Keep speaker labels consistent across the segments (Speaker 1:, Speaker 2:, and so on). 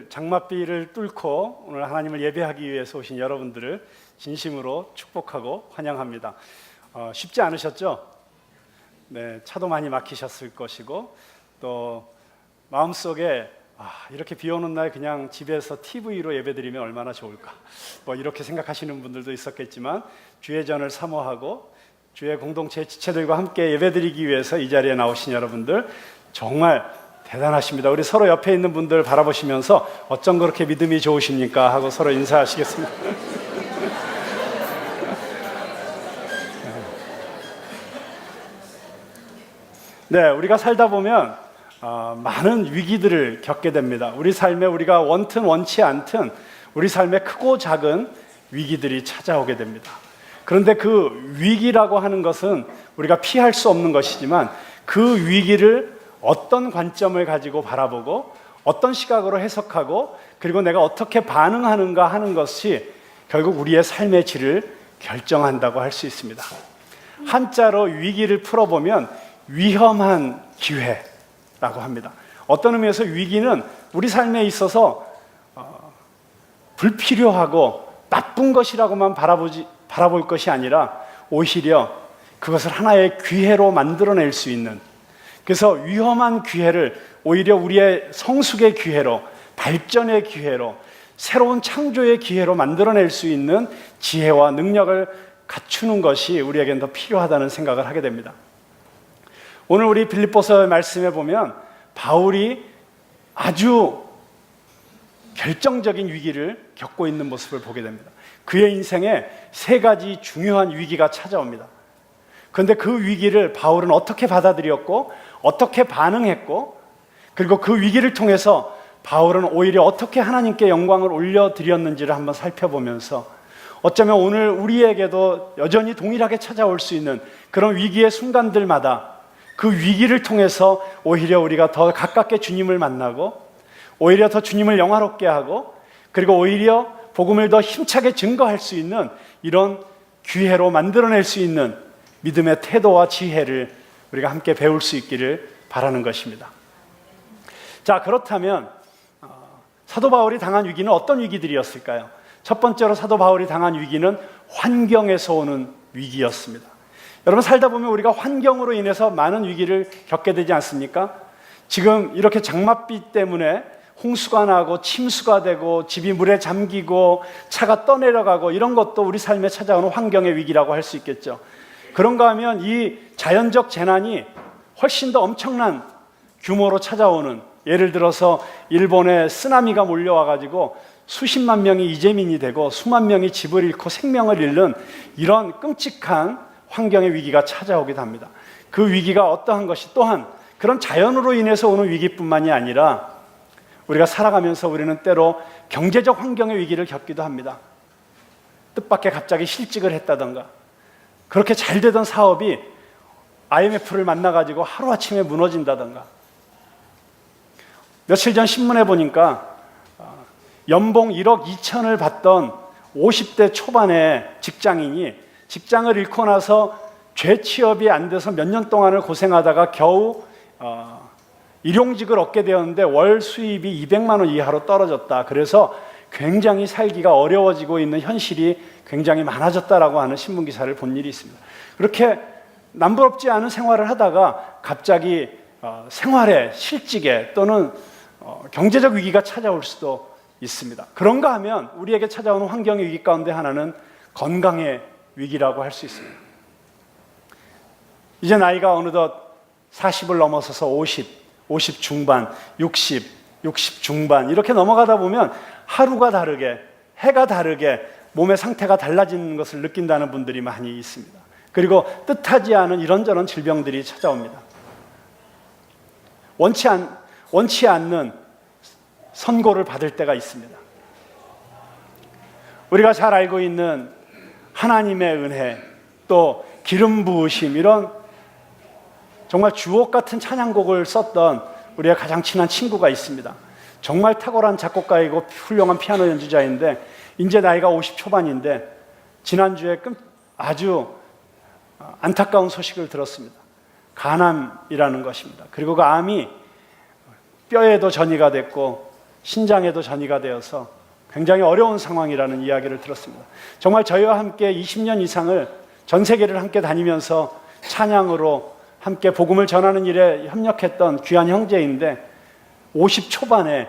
Speaker 1: 장맛비를 뚫고 오늘 하나님을 예배하기 위해서 오신 여러분들을 진심으로 축복하고 환영합니다. 쉽지 않으셨죠? 네, 차도 많이 막히셨을 것이고 또 마음속에 이렇게 비 오는 날 그냥 집에서 TV로 예배드리면 얼마나 좋을까, 이렇게 생각하시는 분들도 있었겠지만 주의 전을 사모하고 주의 공동체 지체들과 함께 예배드리기 위해서 이 자리에 나오신 여러분들 정말 대단하십니다. 우리 서로 옆에 있는 분들 바라보시면서 어쩜 그렇게 믿음이 좋으십니까 하고 서로 인사하시겠습니다. 네, 우리가 살다 보면 많은 위기들을 겪게 됩니다. 우리 삶에 우리가 원튼 원치 않든 우리 삶에 크고 작은 위기들이 찾아오게 됩니다. 그런데 그 위기라고 하는 것은 우리가 피할 수 없는 것이지만 그 위기를 어떤 관점을 가지고 바라보고 어떤 시각으로 해석하고 그리고 내가 어떻게 반응하는가 하는 것이 결국 우리의 삶의 질을 결정한다고 할 수 있습니다. 한자로 위기를 풀어보면 위험한 기회라고 합니다. 어떤 의미에서 위기는 우리 삶에 있어서 불필요하고 나쁜 것이라고만 바라볼 것이 아니라 오히려 그것을 하나의 기회로 만들어낼 수 있는, 그래서 위험한 기회를 오히려 우리의 성숙의 기회로, 발전의 기회로, 새로운 창조의 기회로 만들어낼 수 있는 지혜와 능력을 갖추는 것이 우리에겐 더 필요하다는 생각을 하게 됩니다. 오늘 우리 빌립보서 말씀에 보면 바울이 아주 결정적인 위기를 겪고 있는 모습을 보게 됩니다. 그의 인생에 세 가지 중요한 위기가 찾아옵니다. 그런데 그 위기를 바울은 어떻게 받아들였고 어떻게 반응했고, 그리고 그 위기를 통해서 바울은 오히려 어떻게 하나님께 영광을 올려드렸는지를 한번 살펴보면서 어쩌면 오늘 우리에게도 여전히 동일하게 찾아올 수 있는 그런 위기의 순간들마다 그 위기를 통해서 오히려 우리가 더 가깝게 주님을 만나고 오히려 더 주님을 영화롭게 하고 그리고 오히려 복음을 더 힘차게 증거할 수 있는 이런 기회로 만들어낼 수 있는 믿음의 태도와 지혜를 우리가 함께 배울 수 있기를 바라는 것입니다. 자, 그렇다면 사도 바울이 당한 위기는 어떤 위기들이었을까요? 첫 번째로 사도 바울이 당한 위기는 환경에서 오는 위기였습니다. 여러분, 살다 보면 우리가 환경으로 인해서 많은 위기를 겪게 되지 않습니까? 지금 이렇게 장맛비 때문에 홍수가 나고 침수가 되고 집이 물에 잠기고 차가 떠내려가고 이런 것도 우리 삶에 찾아오는 환경의 위기라고 할 수 있겠죠. 그런가 하면 이 자연적 재난이 훨씬 더 엄청난 규모로 찾아오는, 예를 들어서 일본에 쓰나미가 몰려와가지고 수십만 명이 이재민이 되고 수만 명이 집을 잃고 생명을 잃는 이런 끔찍한 환경의 위기가 찾아오기도 합니다. 그 위기가 어떠한 것이 또한 그런 자연으로 인해서 오는 위기뿐만이 아니라 우리가 살아가면서 우리는 때로 경제적 환경의 위기를 겪기도 합니다. 뜻밖의 갑자기 실직을 했다던가, 그렇게 잘 되던 사업이 IMF를 만나가지고 하루아침에 무너진다던가. 며칠 전 신문에 보니까 연봉 1억 2천을 받던 50대 초반의 직장인이 직장을 잃고 나서 재취업이 안 돼서 몇 년 동안을 고생하다가 겨우 일용직을 얻게 되었는데 월 수입이 200만 원 이하로 떨어졌다. 그래서 굉장히 살기가 어려워지고 있는 현실이 굉장히 많아졌다라고 하는 신문 기사를 본 일이 있습니다. 그렇게 남부럽지 않은 생활을 하다가 갑자기 생활에, 실직에 또는 경제적 위기가 찾아올 수도 있습니다. 그런가 하면 우리에게 찾아오는 환경의 위기 가운데 하나는 건강의 위기라고 할 수 있습니다. 이제 나이가 어느덧 40을 넘어서서 50 중반, 60 중반 이렇게 넘어가다 보면 하루가 다르게, 해가 다르게 몸의 상태가 달라지는 것을 느낀다는 분들이 많이 있습니다. 그리고 뜻하지 않은 이런저런 질병들이 찾아옵니다. 원치 않는 선고를 받을 때가 있습니다. 우리가 잘 알고 있는 하나님의 은혜, 또 기름 부으심, 이런 정말 주옥 같은 찬양곡을 썼던 우리의 가장 친한 친구가 있습니다. 정말 탁월한 작곡가이고 훌륭한 피아노 연주자인데 이제 나이가 50 초반인데 지난주에 아주 안타까운 소식을 들었습니다. 간암이라는 것입니다. 그리고 그 암이 뼈에도 전이가 됐고 신장에도 전이가 되어서 굉장히 어려운 상황이라는 이야기를 들었습니다. 정말 저희와 함께 20년 이상을 전 세계를 함께 다니면서 찬양으로 함께 복음을 전하는 일에 협력했던 귀한 형제인데 50 초반에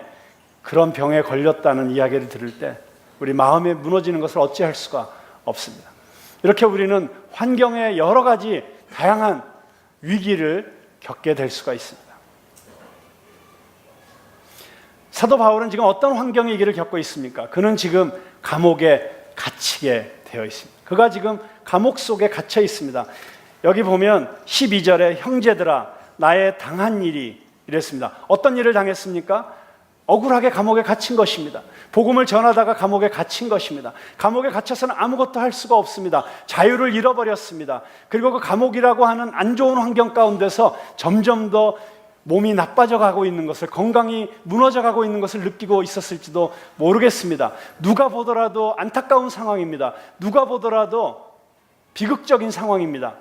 Speaker 1: 그런 병에 걸렸다는 이야기를 들을 때 우리 마음에 무너지는 것을 어찌할 수가 없습니다. 이렇게 우리는 환경의 여러 가지 다양한 위기를 겪게 될 수가 있습니다. 사도 바울은 지금 어떤 환경의 위기를 겪고 있습니까? 그는 지금 감옥에 갇히게 되어 있습니다. 그가 지금 감옥 속에 갇혀 있습니다. 여기 보면 12절에 형제들아 나의 당한 일이 이랬습니다. 어떤 일을 당했습니까? 억울하게 감옥에 갇힌 것입니다. 복음을 전하다가 감옥에 갇힌 것입니다. 감옥에 갇혀서는 아무것도 할 수가 없습니다. 자유를 잃어버렸습니다. 그리고 그 감옥이라고 하는 안 좋은 환경 가운데서 점점 더 몸이 나빠져 가고 있는 것을, 건강이 무너져 가고 있는 것을 느끼고 있었을지도 모르겠습니다. 누가 보더라도 안타까운 상황입니다. 누가 보더라도 비극적인 상황입니다.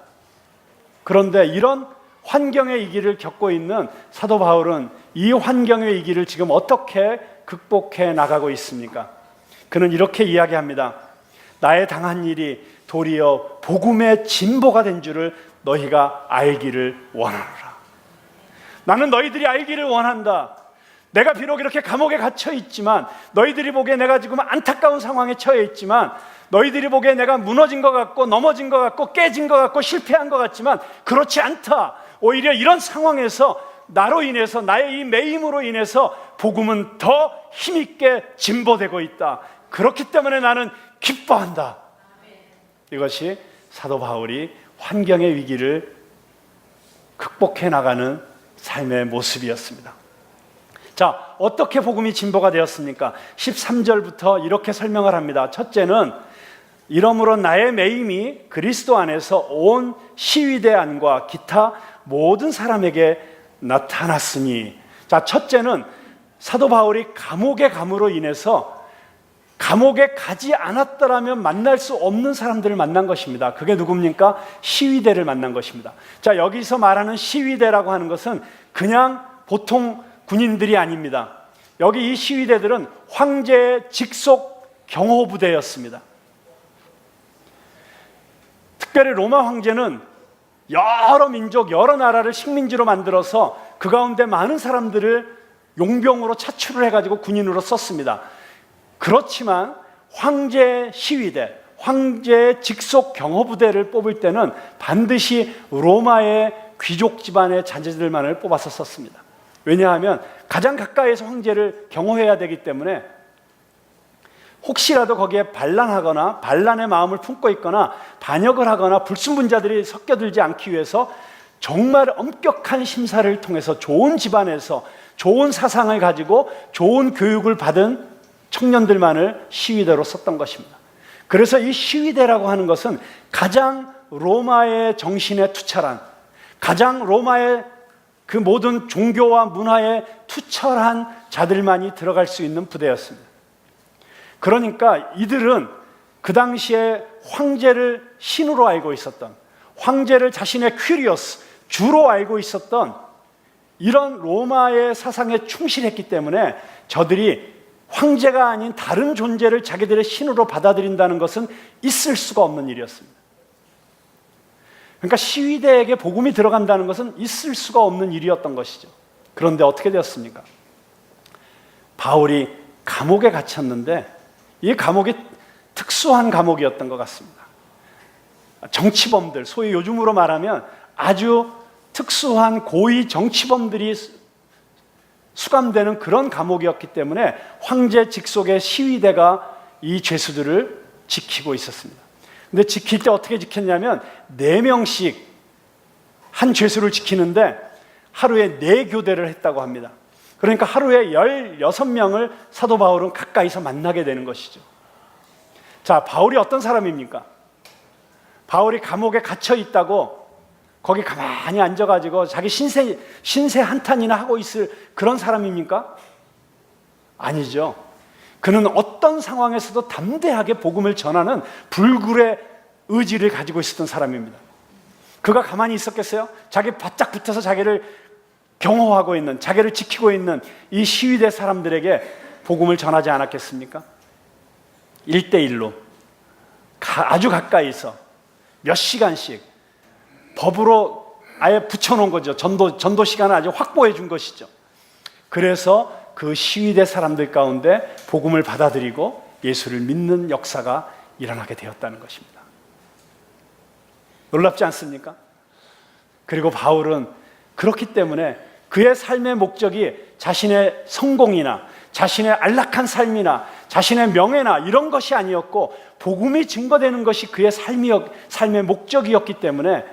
Speaker 1: 그런데 이런 환경의 위기를 겪고 있는 사도 바울은 이 환경의 위기를 지금 어떻게 극복해 나가고 있습니까? 그는 이렇게 이야기합니다. 나의 당한 일이 도리어 복음의 진보가 된 줄을 너희가 알기를 원하노라. 나는 너희들이 알기를 원한다. 내가 비록 이렇게 감옥에 갇혀 있지만, 너희들이 보기에 내가 지금 안타까운 상황에 처해 있지만, 너희들이 보기에 내가 무너진 것 같고 넘어진 것 같고 깨진 것 같고 실패한 것 같지만 그렇지 않다. 오히려 이런 상황에서 나로 인해서, 나의 이 매임으로 인해서 복음은 더 힘있게 진보되고 있다. 그렇기 때문에 나는 기뻐한다. 이것이 사도 바울이 환경의 위기를 극복해 나가는 삶의 모습이었습니다. 자, 어떻게 복음이 진보가 되었습니까? 13절부터 이렇게 설명을 합니다. 첫째는 이러므로 나의 매임이 그리스도 안에서 온 시위대 안과 기타 모든 사람에게 나타났으니. 자, 첫째는 사도 바울이 감옥에 감으로 인해서 감옥에 가지 않았더라면 만날 수 없는 사람들을 만난 것입니다. 그게 누굽니까? 시위대를 만난 것입니다. 자, 여기서 말하는 시위대라고 하는 것은 그냥 보통 군인들이 아닙니다. 여기 이 시위대들은 황제의 직속 경호부대였습니다. 특별히 로마 황제는 여러 민족, 여러 나라를 식민지로 만들어서 그 가운데 많은 사람들을 용병으로 차출을 해가지고 군인으로 썼습니다. 그렇지만 황제의 시위대, 황제의 직속 경호부대를 뽑을 때는 반드시 로마의 귀족 집안의 자제들만을 뽑아서 썼습니다. 왜냐하면 가장 가까이에서 황제를 경호해야 되기 때문에 혹시라도 거기에 반란하거나 반란의 마음을 품고 있거나 반역을 하거나 불순분자들이 섞여들지 않기 위해서 정말 엄격한 심사를 통해서 좋은 집안에서 좋은 사상을 가지고 좋은 교육을 받은 청년들만을 시위대로 썼던 것입니다. 그래서 이 시위대라고 하는 것은 가장 로마의 정신에 투철한, 가장 로마의 그 모든 종교와 문화에 투철한 자들만이 들어갈 수 있는 부대였습니다. 그러니까 이들은 그 당시에 황제를 신으로 알고 있었던, 황제를 자신의 퀴리오스, 주로 알고 있었던 이런 로마의 사상에 충실했기 때문에 저들이 황제가 아닌 다른 존재를 자기들의 신으로 받아들인다는 것은 있을 수가 없는 일이었습니다. 그러니까 시위대에게 복음이 들어간다는 것은 있을 수가 없는 일이었던 것이죠. 그런데 어떻게 되었습니까? 바울이 감옥에 갇혔는데 이 감옥이 특수한 감옥이었던 것 같습니다. 정치범들, 소위 요즘으로 말하면 아주 특수한 고위 정치범들이 수감되는 그런 감옥이었기 때문에 황제 직속의 시위대가 이 죄수들을 지키고 있었습니다. 근데 지킬 때 어떻게 지켰냐면 4명씩 한 죄수를 지키는데 하루에 4교대를 했다고 합니다. 그러니까 하루에 16명을 사도 바울은 가까이서 만나게 되는 것이죠. 자, 바울이 어떤 사람입니까? 바울이 감옥에 갇혀 있다고 거기 가만히 앉아가지고 자기 신세 한탄이나 하고 있을 그런 사람입니까? 아니죠. 그는 어떤 상황에서도 담대하게 복음을 전하는 불굴의 의지를 가지고 있었던 사람입니다. 그가 가만히 있었겠어요? 자기 바짝 붙어서 자기를 경호하고 있는, 자기를 지키고 있는 이 시위대 사람들에게 복음을 전하지 않았겠습니까? 1대1로 아주 가까이서 몇 시간씩 법으로 아예 붙여놓은 거죠. 전도 시간을 아주 확보해 준 것이죠. 그래서 그 시위대 사람들 가운데 복음을 받아들이고 예수를 믿는 역사가 일어나게 되었다는 것입니다. 놀랍지 않습니까? 그리고 바울은 그렇기 때문에 그의 삶의 목적이 자신의 성공이나 자신의 안락한 삶이나 자신의 명예나 이런 것이 아니었고 복음이 증거되는 것이 그의 삶의 목적이었기 때문에,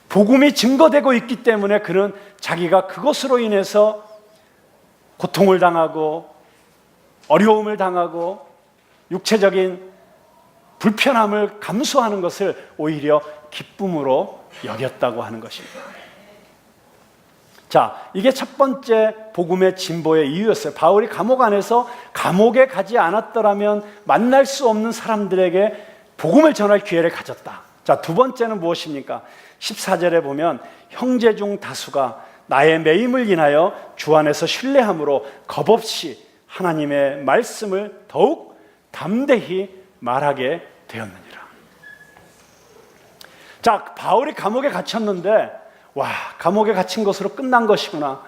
Speaker 1: 복음이 증거되고 있기 때문에 그는 자기가 그것으로 인해서 고통을 당하고 어려움을 당하고 육체적인 불편함을 감수하는 것을 오히려 기쁨으로 여겼다고 하는 것입니다. 자, 이게 첫 번째 복음의 진보의 이유였어요. 바울이 감옥 안에서 감옥에 가지 않았더라면 만날 수 없는 사람들에게 복음을 전할 기회를 가졌다. 자, 두 번째는 무엇입니까? 14절에 보면 형제 중 다수가 나의 매임을 인하여 주 안에서 신뢰함으로 겁없이 하나님의 말씀을 더욱 담대히 말하게 되었느니라. 자, 바울이 감옥에 갇혔는데, 와, 감옥에 갇힌 것으로 끝난 것이구나.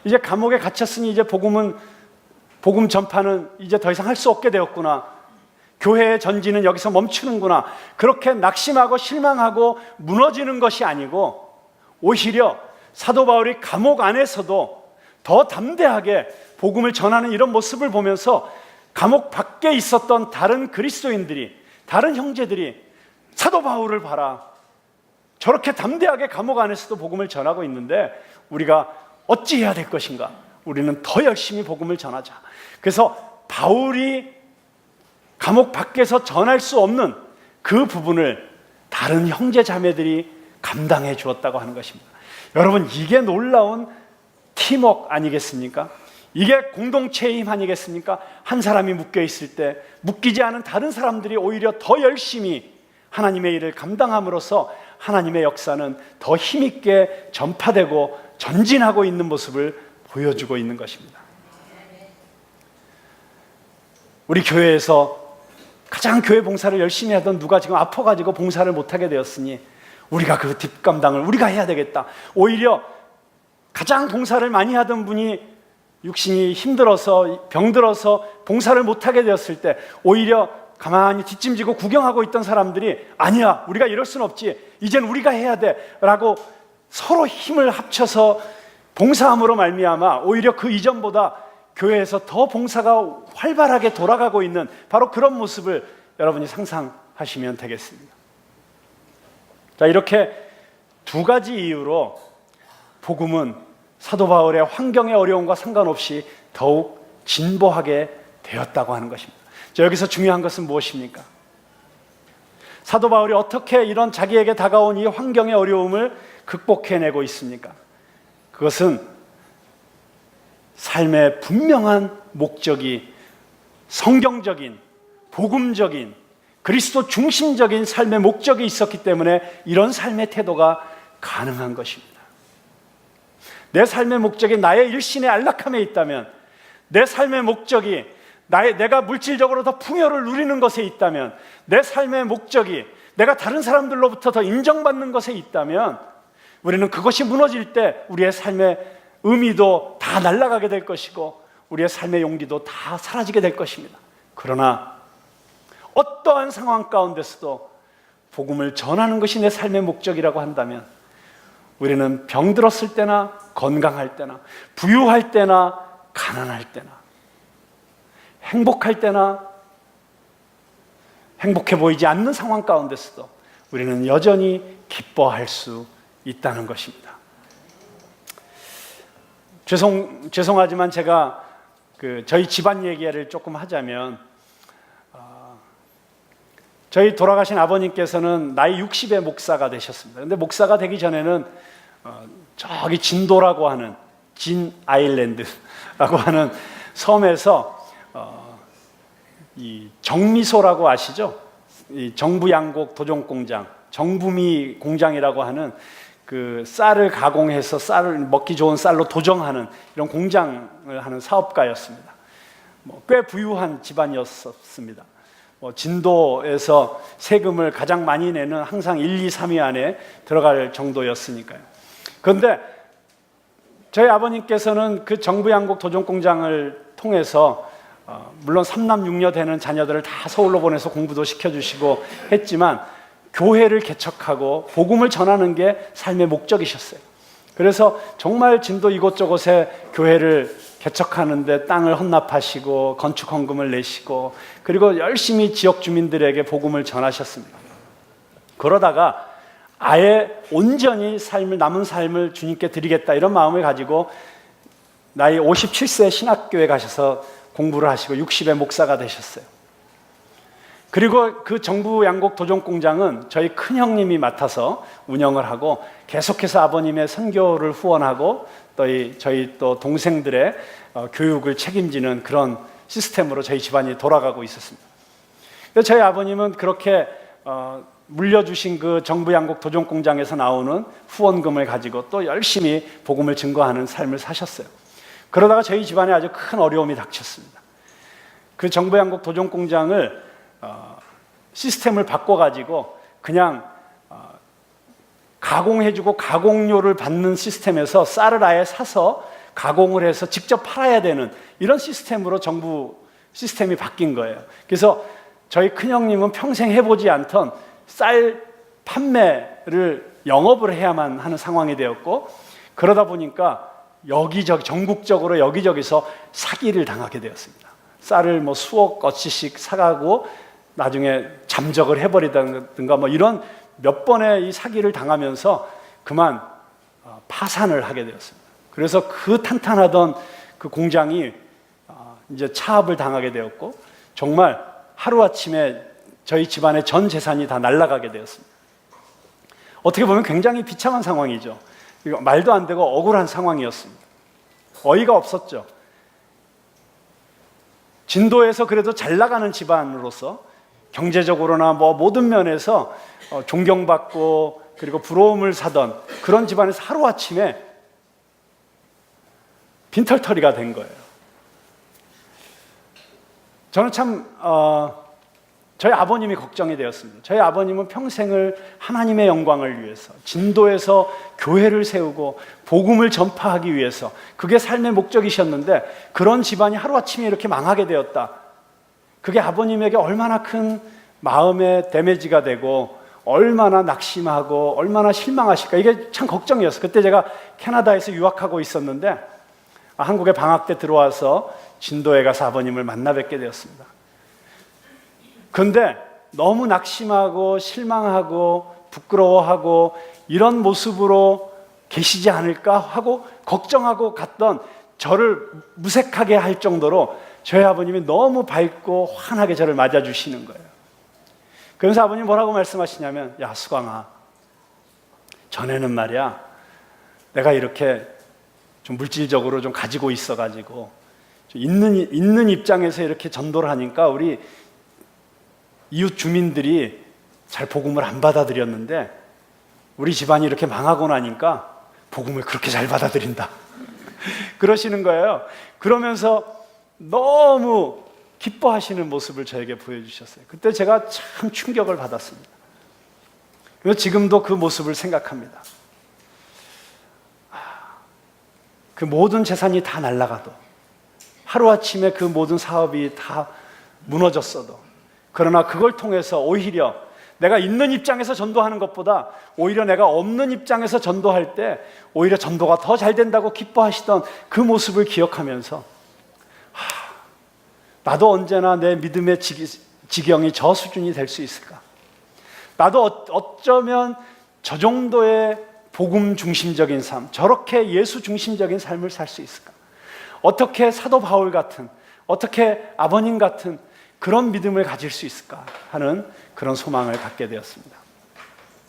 Speaker 1: 이제 감옥에 갇혔으니 이제 복음 전파는 이제 더 이상 할 수 없게 되었구나. 교회의 전진은 여기서 멈추는구나. 그렇게 낙심하고 실망하고 무너지는 것이 아니고, 오히려 사도 바울이 감옥 안에서도 더 담대하게 복음을 전하는 이런 모습을 보면서 감옥 밖에 있었던 다른 그리스도인들이, 다른 형제들이 사도 바울을 봐라, 저렇게 담대하게 감옥 안에서도 복음을 전하고 있는데 우리가 어찌해야 될 것인가? 우리는 더 열심히 복음을 전하자. 그래서 바울이 감옥 밖에서 전할 수 없는 그 부분을 다른 형제 자매들이 감당해 주었다고 하는 것입니다. 여러분, 이게 놀라운 팀워크 아니겠습니까? 이게 공동체의 힘 아니겠습니까? 한 사람이 묶여 있을 때 묶이지 않은 다른 사람들이 오히려 더 열심히 하나님의 일을 감당함으로써 하나님의 역사는 더 힘있게 전파되고 전진하고 있는 모습을 보여주고 있는 것입니다. 우리 교회에서 가장 교회 봉사를 열심히 하던 누가 지금 아파가지고 봉사를 못하게 되었으니 우리가 그 뒷감당을 우리가 해야 되겠다. 오히려 가장 봉사를 많이 하던 분이 육신이 힘들어서 병들어서 봉사를 못하게 되었을 때 오히려 가만히 뒷짐지고 구경하고 있던 사람들이 아니야, 우리가 이럴 수는 없지, 이젠 우리가 해야 돼 라고 서로 힘을 합쳐서 봉사함으로 말미암아 오히려 그 이전보다 교회에서 더 봉사가 활발하게 돌아가고 있는 바로 그런 모습을 여러분이 상상하시면 되겠습니다. 자, 이렇게 두 가지 이유로 복음은 사도 바울의 환경의 어려움과 상관없이 더욱 진보하게 되었다고 하는 것입니다. 자, 여기서 중요한 것은 무엇입니까? 사도 바울이 어떻게 이런 자기에게 다가온 이 환경의 어려움을 극복해내고 있습니까? 그것은 삶의 분명한 목적이 성경적인, 복음적인, 그리스도 중심적인 삶의 목적이 있었기 때문에 이런 삶의 태도가 가능한 것입니다. 내 삶의 목적이 나의 일신의 안락함에 있다면, 내 삶의 목적이 내가 물질적으로 더 풍요를 누리는 것에 있다면, 내 삶의 목적이 내가 다른 사람들로부터 더 인정받는 것에 있다면 우리는 그것이 무너질 때 우리의 삶의 의미도 다 날아가게 될 것이고 우리의 삶의 용기도 다 사라지게 될 것입니다. 그러나 어떠한 상황 가운데서도 복음을 전하는 것이 내 삶의 목적이라고 한다면 우리는 병들었을 때나 건강할 때나 부유할 때나 가난할 때나 행복할 때나 행복해 보이지 않는 상황 가운데서도 우리는 여전히 기뻐할 수 있다는 것입니다. 죄송하지만 제가 저희 집안 얘기를 조금 하자면, 저희 돌아가신 아버님께서는 나이 60의 목사가 되셨습니다. 그런데 목사가 되기 전에는 저기 진도라고 하는 진 아일랜드라고 하는 섬에서 이 정미소라고 아시죠? 이 정부 양곡 도종 공장, 정부미 공장이라고 하는 그 쌀을 가공해서 쌀을 먹기 좋은 쌀로 도정하는 이런 공장을 하는 사업가였습니다. 꽤 부유한 집안이었습니다. 진도에서 세금을 가장 많이 내는 항상 1, 2, 3위 안에 들어갈 정도였으니까요. 그런데 저희 아버님께서는 그 정부 양곡 도종 공장을 통해서 물론 3남 6녀 되는 자녀들을 다 서울로 보내서 공부도 시켜주시고 했지만 교회를 개척하고 복음을 전하는 게 삶의 목적이셨어요. 그래서 정말 진도 이곳저곳에 교회를 개척하는데 땅을 헌납하시고 건축 헌금을 내시고 그리고 열심히 지역 주민들에게 복음을 전하셨습니다. 그러다가 아예 온전히 남은 삶을 주님께 드리겠다 이런 마음을 가지고 나이 57세에 신학교에 가셔서 공부를 하시고 60에 목사가 되셨어요. 그리고 그 정부 양곡 도종 공장은 저희 큰형님이 맡아서 운영을 하고 계속해서 아버님의 선교를 후원하고 또 저희 또 동생들의 교육을 책임지는 그런 시스템으로 저희 집안이 돌아가고 있었습니다. 그래서 저희 아버님은 그렇게 물려주신 그 정부 양곡 도종 공장에서 나오는 후원금을 가지고 또 열심히 복음을 증거하는 삶을 사셨어요. 그러다가 저희 집안에 아주 큰 어려움이 닥쳤습니다. 그 정부 양곡 도종 공장을 시스템을 바꿔가지고 그냥 가공해주고 가공료를 받는 시스템에서 쌀을 아예 사서 가공을 해서 직접 팔아야 되는 이런 시스템으로 정부 시스템이 바뀐 거예요. 그래서 저희 큰형님은 평생 해보지 않던 쌀 판매를 영업을 해야만 하는 상황이 되었고 그러다 보니까 여기저기 전국적으로 여기저기서 사기를 당하게 되었습니다. 쌀을 수억 어치씩 사가고 나중에 잠적을 해버리든가 이런 몇 번의 이 사기를 당하면서 그만 파산을 하게 되었습니다. 그래서 그 탄탄하던 그 공장이 이제 차압을 당하게 되었고 정말 하루아침에 저희 집안의 전 재산이 다 날아가게 되었습니다. 어떻게 보면 굉장히 비참한 상황이죠. 말도 안 되고 억울한 상황이었습니다. 어이가 없었죠. 진도에서 그래도 잘 나가는 집안으로서 경제적으로나 모든 면에서 존경받고 그리고 부러움을 사던 그런 집안에서 하루아침에 빈털터리가 된 거예요. 저는 참 저희 아버님이 걱정이 되었습니다. 저희 아버님은 평생을 하나님의 영광을 위해서 진도에서 교회를 세우고 복음을 전파하기 위해서 그게 삶의 목적이셨는데 그런 집안이 하루아침에 이렇게 망하게 되었다. 그게 아버님에게 얼마나 큰 마음의 데미지가 되고 얼마나 낙심하고 얼마나 실망하실까 이게 참 걱정이었어요. 그때 제가 캐나다에서 유학하고 있었는데 한국에 방학 때 들어와서 진도에 가서 아버님을 만나 뵙게 되었습니다. 그런데 너무 낙심하고 실망하고 부끄러워하고 이런 모습으로 계시지 않을까 하고 걱정하고 갔던 저를 무색하게 할 정도로 저희 아버님이 너무 밝고 환하게 저를 맞아주시는 거예요. 그러면서 아버님이 뭐라고 말씀하시냐면 야 수광아, 전에는 말이야 내가 이렇게 좀 물질적으로 좀 가지고 있어가지고 좀 있는 입장에서 이렇게 전도를 하니까 우리 이웃 주민들이 잘 복음을 안 받아들였는데 우리 집안이 이렇게 망하고 나니까 복음을 그렇게 잘 받아들인다 그러시는 거예요. 그러면서 너무 기뻐하시는 모습을 저에게 보여주셨어요. 그때 제가 참 충격을 받았습니다. 그래서 지금도 그 모습을 생각합니다. 그 모든 재산이 다 날아가도 하루아침에 그 모든 사업이 다 무너졌어도 그러나 그걸 통해서 오히려 내가 있는 입장에서 전도하는 것보다 오히려 내가 없는 입장에서 전도할 때 오히려 전도가 더 잘 된다고 기뻐하시던 그 모습을 기억하면서 나도 언제나 내 믿음의 지경이 저 수준이 될 수 있을까? 나도 어쩌면 저 정도의 복음 중심적인 삶, 저렇게 예수 중심적인 삶을 살 수 있을까? 어떻게 사도 바울 같은, 어떻게 아버님 같은 그런 믿음을 가질 수 있을까 하는 그런 소망을 갖게 되었습니다.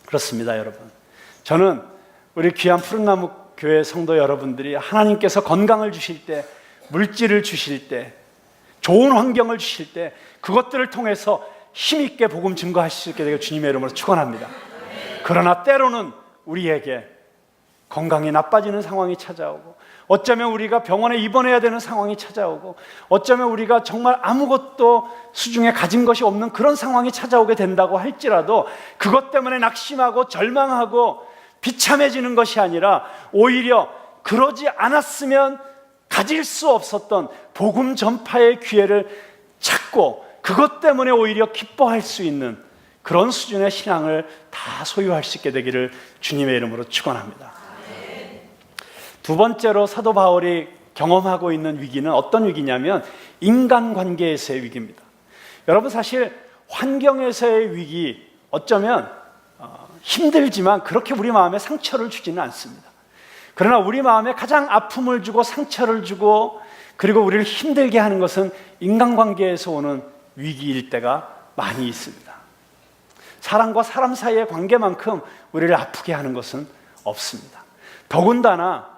Speaker 1: 그렇습니다, 여러분. 저는 우리 귀한 푸른나무 교회 성도 여러분들이 하나님께서 건강을 주실 때, 물질을 주실 때, 좋은 환경을 주실 때 그것들을 통해서 힘있게 복음 증거하실 수 있게 되길 주님의 이름으로 축원합니다. 그러나 때로는 우리에게 건강이 나빠지는 상황이 찾아오고, 어쩌면 우리가 병원에 입원해야 되는 상황이 찾아오고, 어쩌면 우리가 정말 아무것도 수중에 가진 것이 없는 그런 상황이 찾아오게 된다고 할지라도 그것 때문에 낙심하고 절망하고 비참해지는 것이 아니라 오히려 그러지 않았으면 가질 수 없었던 복음 전파의 기회를 찾고 그것 때문에 오히려 기뻐할 수 있는 그런 수준의 신앙을 다 소유할 수 있게 되기를 주님의 이름으로 축원합니다. 두 번째로 사도 바울이 경험하고 있는 위기는 어떤 위기냐면 인간관계에서의 위기입니다. 여러분, 사실 환경에서의 위기, 어쩌면 힘들지만 그렇게 우리 마음에 상처를 주지는 않습니다. 그러나 우리 마음에 가장 아픔을 주고 상처를 주고 그리고 우리를 힘들게 하는 것은 인간관계에서 오는 위기일 때가 많이 있습니다. 사람과 사람 사이의 관계만큼 우리를 아프게 하는 것은 없습니다. 더군다나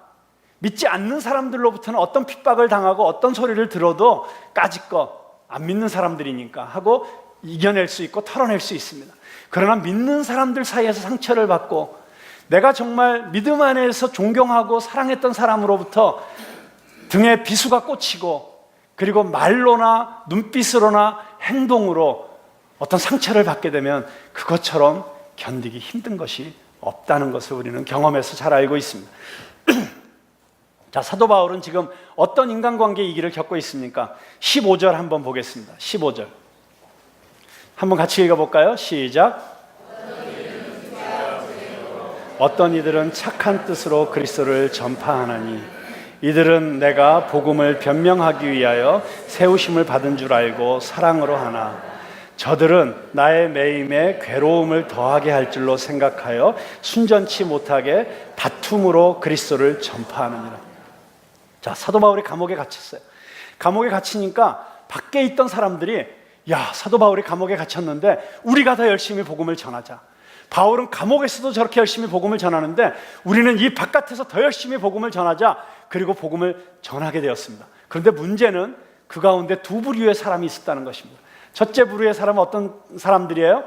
Speaker 1: 믿지 않는 사람들로부터는 어떤 핍박을 당하고 어떤 소리를 들어도 까짓것 안 믿는 사람들이니까 하고 이겨낼 수 있고 털어낼 수 있습니다. 그러나 믿는 사람들 사이에서 상처를 받고 내가 정말 믿음 안에서 존경하고 사랑했던 사람으로부터 등에 비수가 꽂히고 그리고 말로나 눈빛으로나 행동으로 어떤 상처를 받게 되면 그것처럼 견디기 힘든 것이 없다는 것을 우리는 경험해서 잘 알고 있습니다. 자, 사도 바울은 지금 어떤 인간관계 위기를 겪고 있습니까? 15절 한번 보겠습니다. 15절 한번 같이 읽어볼까요? 시작. 어떤 이들은 착한 뜻으로 그리스도를 전파하나니 이들은 내가 복음을 변명하기 위하여 세우심을 받은 줄 알고 사랑으로 하나 저들은 나의 매임에 괴로움을 더하게 할 줄로 생각하여 순전치 못하게 다툼으로 그리스도를 전파하느니라. 자, 사도 바울이 감옥에 갇혔어요. 감옥에 갇히니까 밖에 있던 사람들이 야, 사도 바울이 감옥에 갇혔는데 우리가 더 열심히 복음을 전하자. 바울은 감옥에서도 저렇게 열심히 복음을 전하는데 우리는 이 바깥에서 더 열심히 복음을 전하자. 그리고 복음을 전하게 되었습니다. 그런데 문제는 그 가운데 두 부류의 사람이 있었다는 것입니다. 첫째 부류의 사람은 어떤 사람들이에요?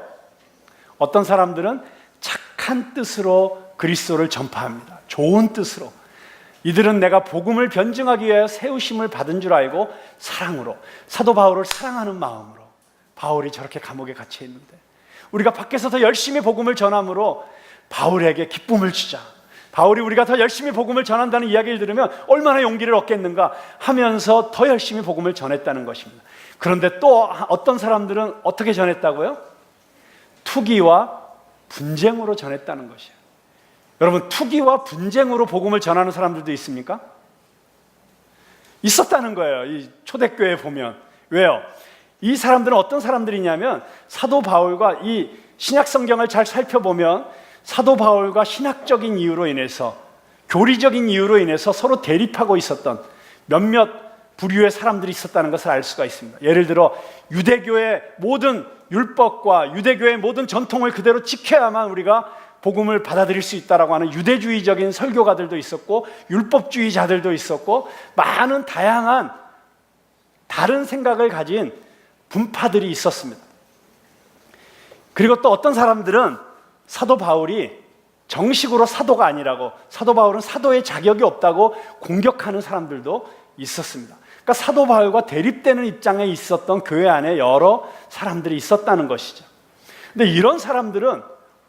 Speaker 1: 어떤 사람들은 착한 뜻으로 그리스도를 전파합니다. 좋은 뜻으로. 이들은 내가 복음을 변증하기 위하여 세우심을 받은 줄 알고 사랑으로, 사도 바울을 사랑하는 마음으로 바울이 저렇게 감옥에 갇혀 있는데 우리가 밖에서 더 열심히 복음을 전함으로 바울에게 기쁨을 주자. 바울이 우리가 더 열심히 복음을 전한다는 이야기를 들으면 얼마나 용기를 얻겠는가 하면서 더 열심히 복음을 전했다는 것입니다. 그런데 또 어떤 사람들은 어떻게 전했다고요? 투기와 분쟁으로 전했다는 것이에요. 여러분, 투기와 분쟁으로 복음을 전하는 사람들도 있습니까? 있었다는 거예요. 이 초대교회에 보면. 왜요? 이 사람들은 어떤 사람들이냐면 사도 바울과 이 신약 성경을 잘 살펴보면 사도 바울과 신학적인 이유로 인해서 교리적인 이유로 인해서 서로 대립하고 있었던 몇몇 부류의 사람들이 있었다는 것을 알 수가 있습니다. 예를 들어 유대교의 모든 율법과 유대교의 모든 전통을 그대로 지켜야만 우리가 복음을 받아들일 수 있다라고 하는 유대주의적인 설교가들도 있었고 율법주의자들도 있었고 많은 다양한 다른 생각을 가진 분파들이 있었습니다. 그리고 또 어떤 사람들은 사도 바울이 정식으로 사도가 아니라고, 사도 바울은 사도의 자격이 없다고 공격하는 사람들도 있었습니다. 그러니까 사도 바울과 대립되는 입장에 있었던 교회 안에 여러 사람들이 있었다는 것이죠. 근데 이런 사람들은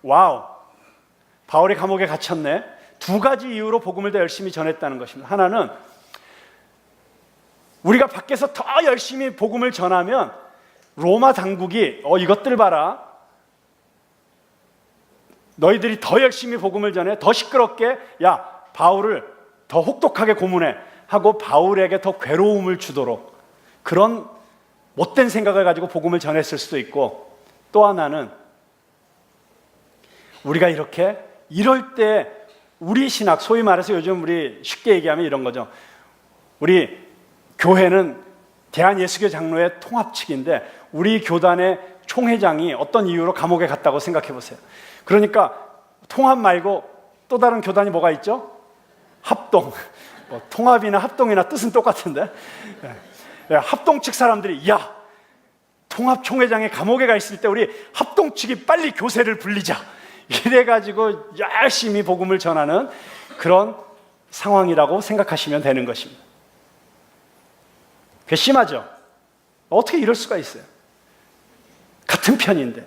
Speaker 1: 와우, 바울이 감옥에 갇혔네. 두 가지 이유로 복음을 더 열심히 전했다는 것입니다. 하나는 우리가 밖에서 더 열심히 복음을 전하면 로마 당국이 이것들 봐라, 너희들이 더 열심히 복음을 전해, 더 시끄럽게, 야, 바울을 더 혹독하게 고문해 하고 바울에게 더 괴로움을 주도록 그런 못된 생각을 가지고 복음을 전했을 수도 있고, 또 하나는 우리가 이럴 때 우리 신학, 소위 말해서 요즘 우리 쉽게 얘기하면 이런 거죠. 우리 교회는 대한예수교 장로회 통합 측인데 우리 교단의 총회장이 어떤 이유로 감옥에 갔다고 생각해 보세요. 그러니까 통합 말고 또 다른 교단이 뭐가 있죠? 합동. 통합이나 합동이나 뜻은 똑같은데 합동 측 사람들이 야, 통합 총회장이 감옥에 가 있을 때 우리 합동 측이 빨리 교세를 불리자 이래가지고 열심히 복음을 전하는 그런 상황이라고 생각하시면 되는 것입니다. 괘씸하죠? 어떻게 이럴 수가 있어요? 같은 편인데.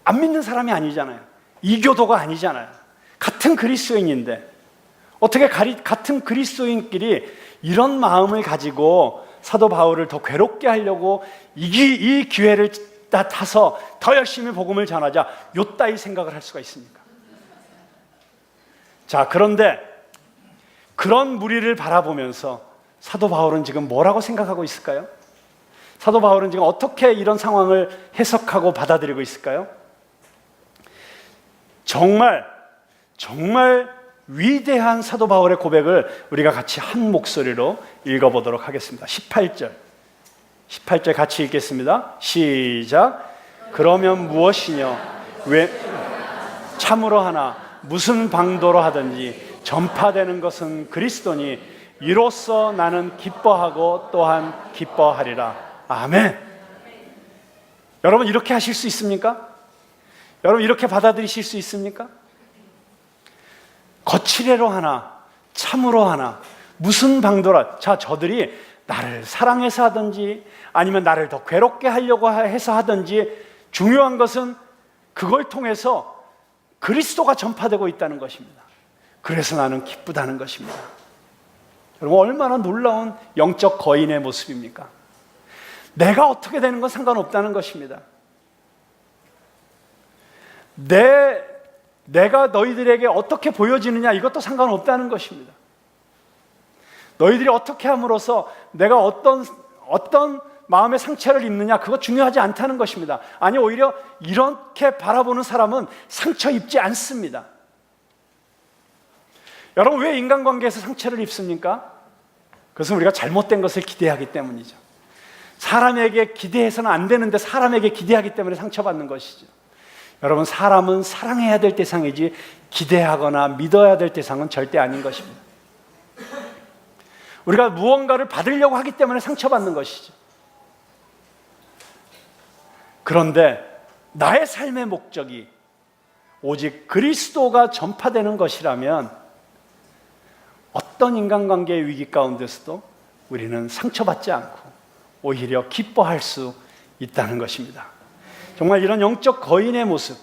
Speaker 1: 안 믿는 사람이 아니잖아요. 이교도가 아니잖아요. 같은 그리스도인인데 어떻게 같은 그리스도인끼리 이런 마음을 가지고 사도 바울을 더 괴롭게 하려고 이 기회를 타서 더 열심히 복음을 전하자 요따위 생각을 할 수가 있습니까? 자, 그런데 그런 무리를 바라보면서 사도 바울은 지금 뭐라고 생각하고 있을까요? 사도 바울은 지금 어떻게 이런 상황을 해석하고 받아들이고 있을까요? 정말 위대한 사도 바울의 고백을 우리가 같이 한 목소리로 읽어보도록 하겠습니다. 18절 같이 읽겠습니다. 시작. 그러면 무엇이냐? 왜 참으로 하나 무슨 방도로 하든지 전파되는 것은 그리스도니 이로써 나는 기뻐하고 또한 기뻐하리라. 아멘. 여러분 이렇게 하실 수 있습니까? 여러분 이렇게 받아들이실 수 있습니까? 거칠애로 하나 참으로 하나 무슨 방도라. 자, 저들이 나를 사랑해서 하든지 아니면 나를 더 괴롭게 하려고 해서 하든지 중요한 것은 그걸 통해서 그리스도가 전파되고 있다는 것입니다. 그래서 나는 기쁘다는 것입니다. 여러분 얼마나 놀라운 영적 거인의 모습입니까? 내가 어떻게 되는 건 상관없다는 것입니다. 내가 너희들에게 어떻게 보여지느냐 이것도 상관없다는 것입니다. 너희들이 어떻게 함으로써 내가 어떤 마음의 상처를 입느냐 그거 중요하지 않다는 것입니다. 아니 오히려 이렇게 바라보는 사람은 상처 입지 않습니다. 여러분 왜 인간관계에서 상처를 입습니까? 그것은 우리가 잘못된 것을 기대하기 때문이죠. 사람에게 기대해서는 안 되는데 사람에게 기대하기 때문에 상처받는 것이죠. 여러분 사람은 사랑해야 될 대상이지 기대하거나 믿어야 될 대상은 절대 아닌 것입니다. 우리가 무언가를 받으려고 하기 때문에 상처받는 것이죠. 그런데 나의 삶의 목적이 오직 그리스도가 전파되는 것이라면 어떤 인간관계의 위기 가운데서도 우리는 상처받지 않고 오히려 기뻐할 수 있다는 것입니다. 정말 이런 영적 거인의 모습,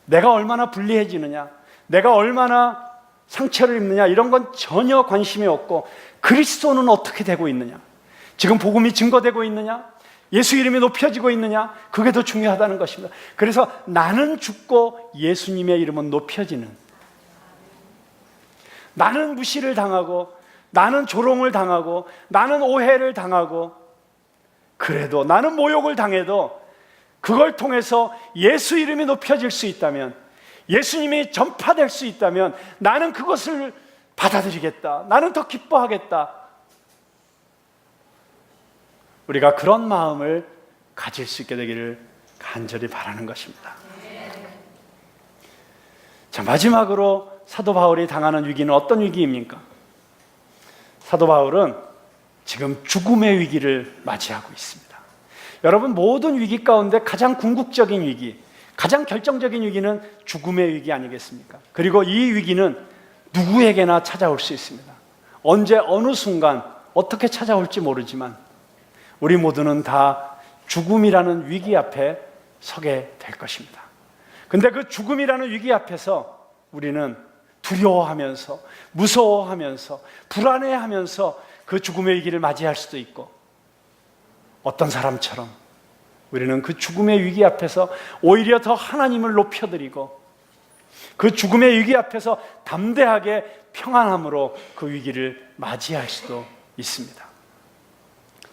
Speaker 1: 내가 얼마나 불리해지느냐, 내가 얼마나 상처를 입느냐 이런 건 전혀 관심이 없고 그리스도는 어떻게 되고 있느냐, 지금 복음이 증거되고 있느냐, 예수 이름이 높여지고 있느냐, 그게 더 중요하다는 것입니다. 그래서 나는 죽고 예수님의 이름은 높여지는, 나는 무시를 당하고 나는 조롱을 당하고 나는 오해를 당하고 그래도 나는 모욕을 당해도 그걸 통해서 예수 이름이 높여질 수 있다면, 예수님이 전파될 수 있다면 나는 그것을 받아들이겠다, 나는 더 기뻐하겠다. 우리가 그런 마음을 가질 수 있게 되기를 간절히 바라는 것입니다. 자, 마지막으로 사도 바울이 당하는 위기는 어떤 위기입니까? 사도 바울은 지금 죽음의 위기를 맞이하고 있습니다. 여러분 모든 위기 가운데 가장 궁극적인 위기, 가장 결정적인 위기는 죽음의 위기 아니겠습니까? 그리고 이 위기는 누구에게나 찾아올 수 있습니다. 언제 어느 순간 어떻게 찾아올지 모르지만 우리 모두는 다 죽음이라는 위기 앞에 서게 될 것입니다. 근데 그 죽음이라는 위기 앞에서 우리는 두려워하면서 무서워하면서 불안해하면서 그 죽음의 위기를 맞이할 수도 있고, 어떤 사람처럼 우리는 그 죽음의 위기 앞에서 오히려 더 하나님을 높여드리고 그 죽음의 위기 앞에서 담대하게 평안함으로 그 위기를 맞이할 수도 있습니다.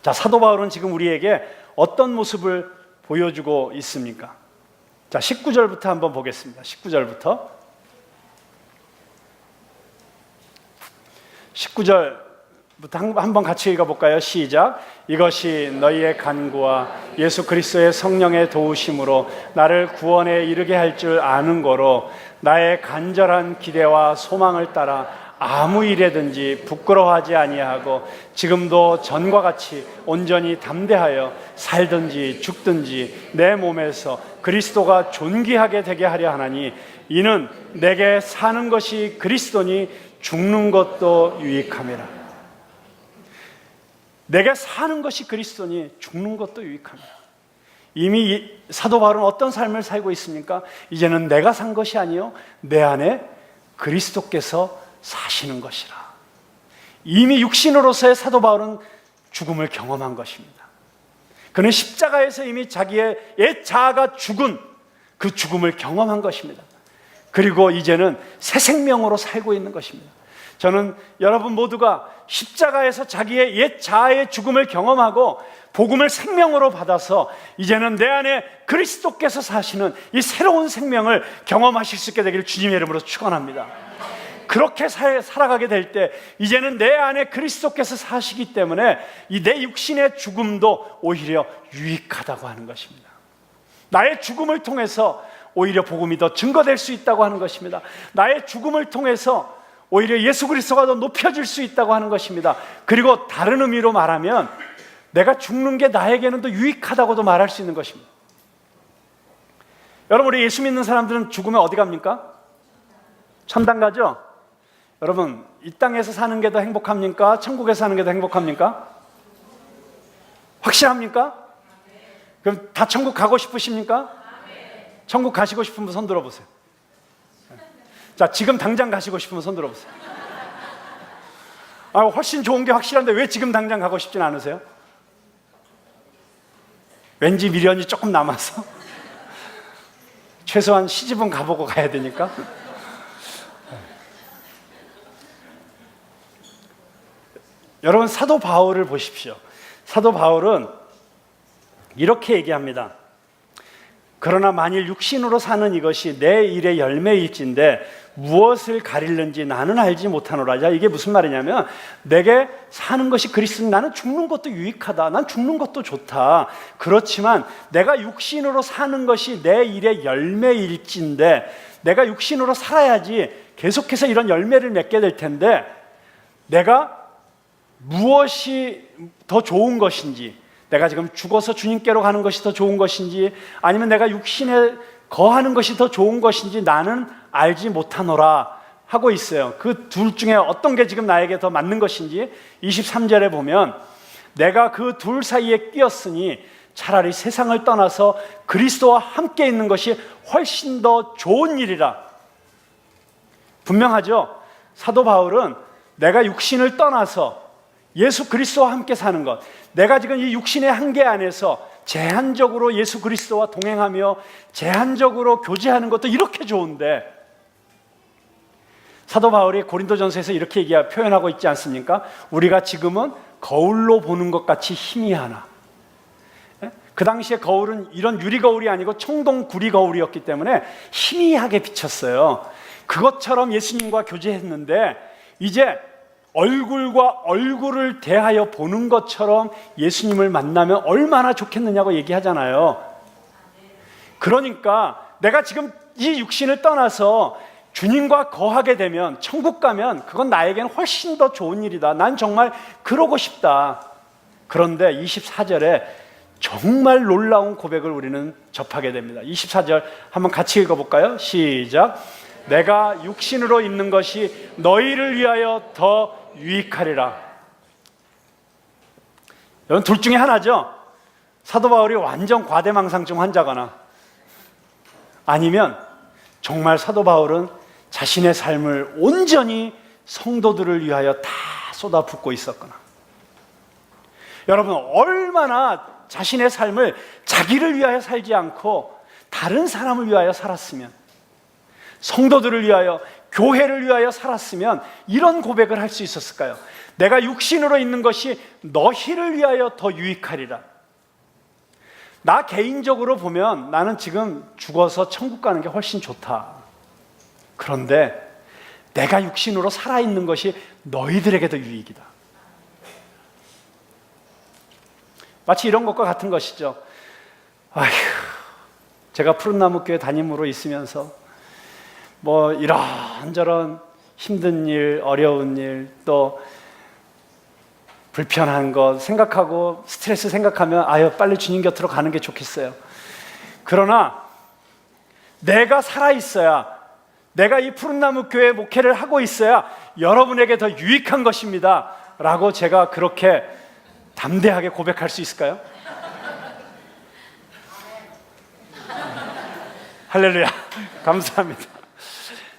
Speaker 1: 자, 사도 바울은 지금 우리에게 어떤 모습을 보여주고 있습니까? 자, 19절부터 한번 보겠습니다. 19절부터 19절부터 한번 같이 읽어볼까요? 시작. 이것이 너희의 간구와 예수 그리스도의 성령의 도우심으로 나를 구원에 이르게 할 줄 아는 거로 나의 간절한 기대와 소망을 따라 아무 일에든지 부끄러워하지 아니하고 지금도 전과 같이 온전히 담대하여 살든지 죽든지 내 몸에서 그리스도가 존귀하게 되게 하려 하나니 이는 내게 사는 것이 그리스도니 죽는 것도 유익함이라. 내게 사는 것이 그리스도니 죽는 것도 유익함이라. 이미 사도 바울은 어떤 삶을 살고 있습니까? 이제는 내가 산 것이 아니요 내 안에 그리스도께서 사시는 것이라. 이미 육신으로서의 사도 바울은 죽음을 경험한 것입니다. 그는 십자가에서 이미 자기의 옛 자아가 죽은 그 죽음을 경험한 것입니다. 그리고 이제는 새 생명으로 살고 있는 것입니다. 저는 여러분 모두가 십자가에서 자기의 옛 자아의 죽음을 경험하고 복음을 생명으로 받아서 이제는 내 안에 그리스도께서 사시는 이 새로운 생명을 경험하실 수 있게 되기를 주님의 이름으로 축원합니다. 그렇게 살아가게 될 때 이제는 내 안에 그리스도께서 사시기 때문에 이 내 육신의 죽음도 오히려 유익하다고 하는 것입니다. 나의 죽음을 통해서 오히려 복음이 더 증거될 수 있다고 하는 것입니다. 나의 죽음을 통해서 오히려 예수 그리스도가 더 높여질 수 있다고 하는 것입니다. 그리고 다른 의미로 말하면 내가 죽는 게 나에게는 더 유익하다고도 말할 수 있는 것입니다. 여러분, 우리 예수 믿는 사람들은 죽으면 어디 갑니까? 천당 가죠? 여러분, 이 땅에서 사는 게 더 행복합니까? 천국에서 사는 게 더 행복합니까? 확실합니까? 그럼 다 천국 가고 싶으십니까? 천국 가시고 싶은 분 손 들어보세요. 자, 지금 당장 가시고 싶으면 손 들어보세요. 훨씬 좋은 게 확실한데 왜 지금 당장 가고 싶진 않으세요? 왠지 미련이 조금 남아서? 최소한 시집은 가보고 가야 되니까? 여러분, 사도 바울을 보십시오. 사도 바울은 이렇게 얘기합니다. 그러나 만일 육신으로 사는 이것이 내 일의 열매일진데 무엇을 가리는지 나는 알지 못하노라. 자, 이게 무슨 말이냐면 내게 사는 것이 그리스도, 나는 죽는 것도 유익하다, 난 죽는 것도 좋다. 그렇지만 내가 육신으로 사는 것이 내 일의 열매일진데 내가 육신으로 살아야지 계속해서 이런 열매를 맺게 될 텐데 내가 무엇이 더 좋은 것인지, 내가 지금 죽어서 주님께로 가는 것이 더 좋은 것인지 아니면 내가 육신에 거하는 것이 더 좋은 것인지 나는 알지 못하노라 하고 있어요. 그 둘 중에 어떤 게 지금 나에게 더 맞는 것인지 23절에 보면 내가 그 둘 사이에 끼었으니 차라리 세상을 떠나서 그리스도와 함께 있는 것이 훨씬 더 좋은 일이라. 분명하죠? 사도 바울은 내가 육신을 떠나서 예수 그리스도와 함께 사는 것, 내가 지금 이 육신의 한계 안에서 제한적으로 예수 그리스도와 동행하며 제한적으로 교제하는 것도 이렇게 좋은데, 사도 바울이 고린도전서에서 이렇게 표현하고 있지 않습니까? 우리가 지금은 거울로 보는 것 같이 희미하나. 그 당시에 거울은 이런 유리 거울이 아니고 청동 구리 거울이었기 때문에 희미하게 비쳤어요. 그것처럼 예수님과 교제했는데 이제 얼굴과 얼굴을 대하여 보는 것처럼 예수님을 만나면 얼마나 좋겠느냐고 얘기하잖아요. 그러니까 내가 지금 이 육신을 떠나서 주님과 거하게 되면, 천국 가면 그건 나에게는 훨씬 더 좋은 일이다. 난 정말 그러고 싶다. 그런데 24절에 정말 놀라운 고백을 우리는 접하게 됩니다. 24절 한번 같이 읽어볼까요? 시작. 내가 육신으로 있는 것이 너희를 위하여 더 유익하리라. 여러분, 둘 중에 하나죠. 사도 바울이 완전 과대망상증 환자거나 아니면 정말 사도 바울은 자신의 삶을 온전히 성도들을 위하여 다 쏟아붓고 있었거나. 여러분, 얼마나 자신의 삶을 자기를 위하여 살지 않고 다른 사람을 위하여 살았으면, 성도들을 위하여, 교회를 위하여 살았으면 이런 고백을 할 수 있었을까요? 내가 육신으로 있는 것이 너희를 위하여 더 유익하리라. 나 개인적으로 보면 나는 지금 죽어서 천국 가는 게 훨씬 좋다. 그런데 내가 육신으로 살아있는 것이 너희들에게 더 유익이다. 마치 이런 것과 같은 것이죠. 아휴, 제가 푸른나무교회 담임으로 있으면서 뭐 이런저런 힘든 일, 어려운 일, 또 불편한 것 생각하고 스트레스 생각하면 아유 빨리 주님 곁으로 가는 게 좋겠어요. 그러나 내가 살아있어야, 내가 이 푸른나무 교회 목회를 하고 있어야 여러분에게 더 유익한 것입니다 라고 제가 그렇게 담대하게 고백할 수 있을까요? 할렐루야. 감사합니다.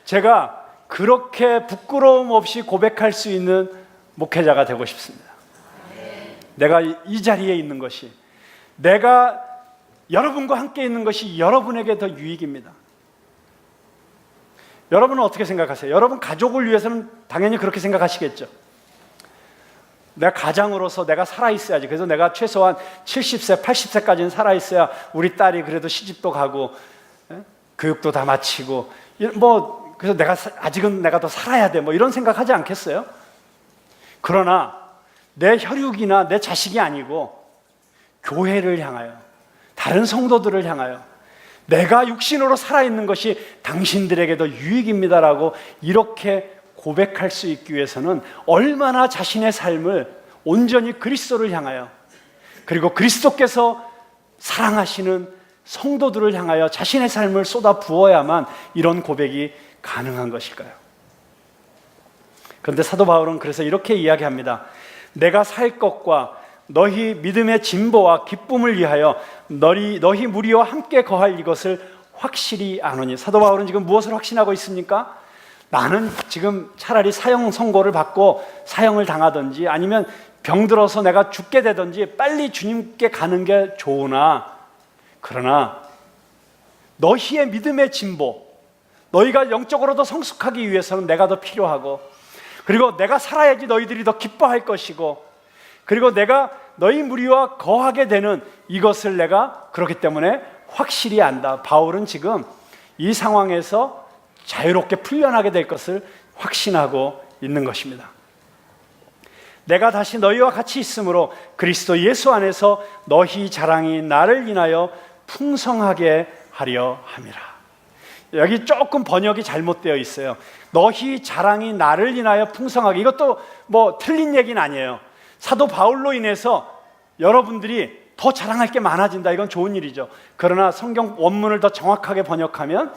Speaker 1: 제가 그렇게 부끄러움 없이 고백할 수 있는 목회자가 되고 싶습니다. 내가 이 자리에 있는 것이, 내가 여러분과 함께 있는 것이 여러분에게 더 유익입니다. 여러분은 어떻게 생각하세요? 여러분 가족을 위해서는 당연히 그렇게 생각하시겠죠. 내가 가장으로서 내가 살아있어야지. 그래서 내가 최소한 70세, 80세까지는 살아있어야 우리 딸이 그래도 시집도 가고 교육도 다 마치고 그래서 내가 아직은 내가 더 살아야 돼 이런 생각하지 않겠어요? 그러나 내 혈육이나 내 자식이 아니고 교회를 향하여, 다른 성도들을 향하여 내가 육신으로 살아있는 것이 당신들에게 더 유익입니다라고 이렇게 고백할 수 있기 위해서는 얼마나 자신의 삶을 온전히 그리스도를 향하여, 그리고 그리스도께서 사랑하시는 성도들을 향하여 자신의 삶을 쏟아 부어야만 이런 고백이 가능한 것일까요? 그런데 사도 바울은 그래서 이렇게 이야기합니다. 내가 살 것과 너희 믿음의 진보와 기쁨을 위하여 너희 무리와 함께 거할 이것을 확실히 아노니. 사도 바울은 지금 무엇을 확신하고 있습니까? 나는 지금 차라리 사형 선고를 받고 사형을 당하든지 아니면 병들어서 내가 죽게 되든지 빨리 주님께 가는 게 좋으나, 그러나 너희의 믿음의 진보, 너희가 영적으로 더 성숙하기 위해서는 내가 더 필요하고, 그리고 내가 살아야지 너희들이 더 기뻐할 것이고, 그리고 내가 너희 무리와 거하게 되는 이것을 내가 그렇기 때문에 확실히 안다. 바울은 지금 이 상황에서 자유롭게 풀려나게 될 것을 확신하고 있는 것입니다. 내가 다시 너희와 같이 있으므로 그리스도 예수 안에서 너희 자랑이 나를 인하여 풍성하게 하려 함이라. 여기 조금 번역이 잘못되어 있어요. 너희 자랑이 나를 인하여 풍성하게. 이것도 틀린 얘기는 아니에요. 사도 바울로 인해서 여러분들이 더 자랑할 게 많아진다. 이건 좋은 일이죠. 그러나 성경 원문을 더 정확하게 번역하면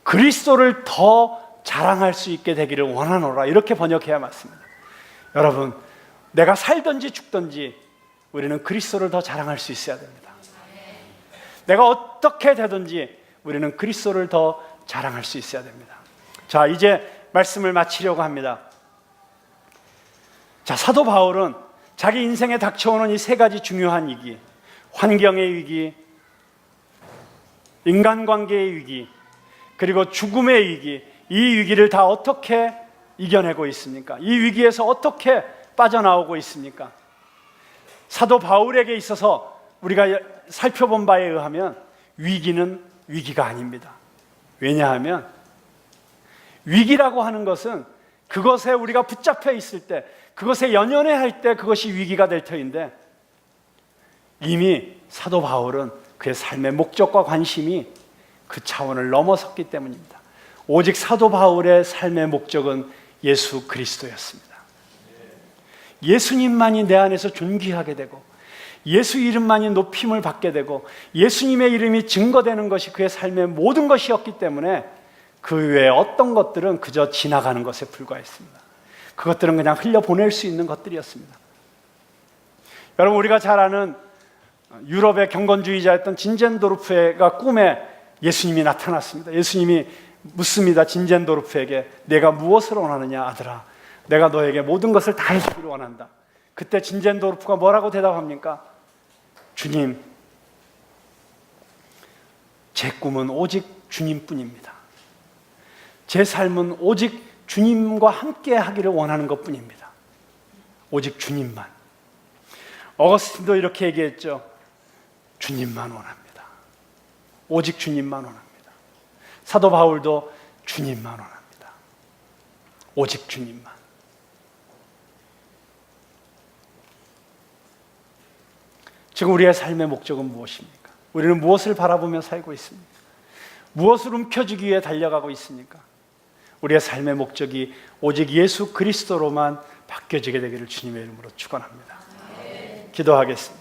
Speaker 1: 그리스도를 더 자랑할 수 있게 되기를 원하노라, 이렇게 번역해야 맞습니다. 여러분, 내가 살든지 죽든지 우리는 그리스도를 더 자랑할 수 있어야 됩니다. 내가 어떻게 되든지 우리는 그리스도를 더 자랑할 수 있어야 됩니다. 자, 이제 말씀을 마치려고 합니다. 자, 사도 바울은 자기 인생에 닥쳐오는 이 세 가지 중요한 위기, 환경의 위기, 인간관계의 위기, 그리고 죽음의 위기, 이 위기를 다 어떻게 이겨내고 있습니까? 이 위기에서 어떻게 빠져나오고 있습니까? 사도 바울에게 있어서 우리가 살펴본 바에 의하면 위기는 위기가 아닙니다. 왜냐하면 위기라고 하는 것은 그것에 우리가 붙잡혀 있을 때, 그것에 연연해 할 때 그것이 위기가 될 터인데, 이미 사도 바울은 그의 삶의 목적과 관심이 그 차원을 넘어섰기 때문입니다. 오직 사도 바울의 삶의 목적은 예수 그리스도였습니다. 예수님만이 내 안에서 존귀하게 되고, 예수 이름만이 높임을 받게 되고, 예수님의 이름이 증거되는 것이 그의 삶의 모든 것이었기 때문에 그 외에 어떤 것들은 그저 지나가는 것에 불과했습니다. 그것들은 그냥 흘려보낼 수 있는 것들이었습니다. 여러분, 우리가 잘 아는 유럽의 경건주의자였던 진젠도르프가 꿈에 예수님이 나타났습니다. 예수님이 묻습니다. 진젠도르프에게, 내가 무엇을 원하느냐 아들아, 내가 너에게 모든 것을 다 해주기를 원한다. 그때 진젠도르프가 뭐라고 대답합니까? 주님, 제 꿈은 오직 주님뿐입니다. 제 삶은 오직 주님과 함께 하기를 원하는 것뿐입니다. 오직 주님만. 어거스틴도 이렇게 얘기했죠. 주님만 원합니다. 오직 주님만 원합니다. 사도 바울도 주님만 원합니다. 오직 주님만. 지금 우리의 삶의 목적은 무엇입니까? 우리는 무엇을 바라보며 살고 있습니까? 무엇을 움켜쥐기 위해 달려가고 있습니까? 우리의 삶의 목적이 오직 예수 그리스도로만 바뀌어지게 되기를 주님의 이름으로 축원합니다. 기도하겠습니다.